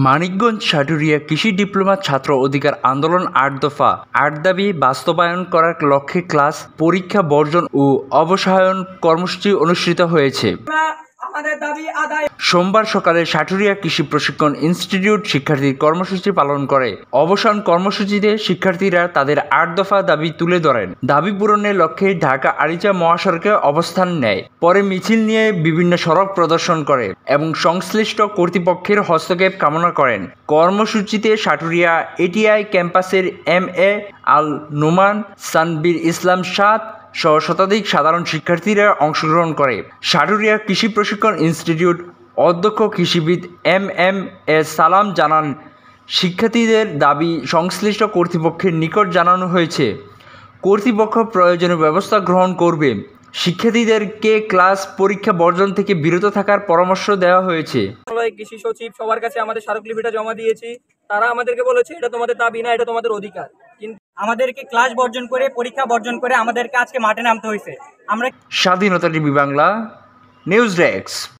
মানিকগঞ্জ সাটুরিয়া কৃষি ডিপ্লোমা ছাত্র অধিকার আন্দোলন ৮ দফা ৮ দাবি বাস্তবায়ন করার লক্ষ্যে ক্লাস পরীক্ষা বর্জন ও অবসায়ন কর্মসূচি অনুষ্ঠিত হয়েছে। সোমবার সকালে সাটুরিয়া কৃষি প্রশিক্ষণ ইনস্টিটিউট শিক্ষার্থী কর্মসূচি পালন করে। অবসান কর্মসূচিতে শিক্ষার্থীরা তাদের ৮ দফা দাবি তুলে ধরেন। দাবি পূরণের লক্ষ্যে ঢাকা আরিচা মহাসড়কে অবস্থান নেয়। পরে মিছিল নিয়ে বিভিন্ন সড়ক প্রদর্শন করে এবং সংশ্লিষ্ট কর্তৃপক্ষের হস্তক্ষেপ কামনা করেন। কর্মসূচিতে সাটুরিয়া এটিআই ক্যাম্পাসের MA আল নোমান, সানবীর ইসলাম সাদ সহ শতাধিক সাধারণ শিক্ষার্থীরা অংশগ্রহণ করে। সাটুরিয়া কৃষি প্রশিক্ষণ ইনস্টিটিউট অধ্যক্ষ কৃষিবিদ MM.A সালাম জানান, শিক্ষার্থীদের দাবি সংশ্লিষ্ট কর্তৃপক্ষের নিকট জানানো হয়েছে। কর্তৃপক্ষ প্রয়োজনীয় ব্যবস্থা গ্রহণ করবে। শিক্ষার্থীদেরকে ক্লাস পরীক্ষা বর্জন থেকে বিরত থাকার পরামর্শ দেওয়া হয়েছে। কৃষি সচিব সবার কাছে আমাদের স্মারকলিপিটা জমা দিয়েছি। তারা আমাদেরকে বলেছে এটা তোমাদের দাবি না, এটা তোমাদের অধিকার। কিন্তু আমাদেরকে ক্লাস বর্জন করে পরীক্ষা বর্জন করে আমাদেরকে আজকে মাঠে নামতে হয়েছে। আমরা স্বাধীনতা টিভি বাংলা নিউজ ডেস্ক।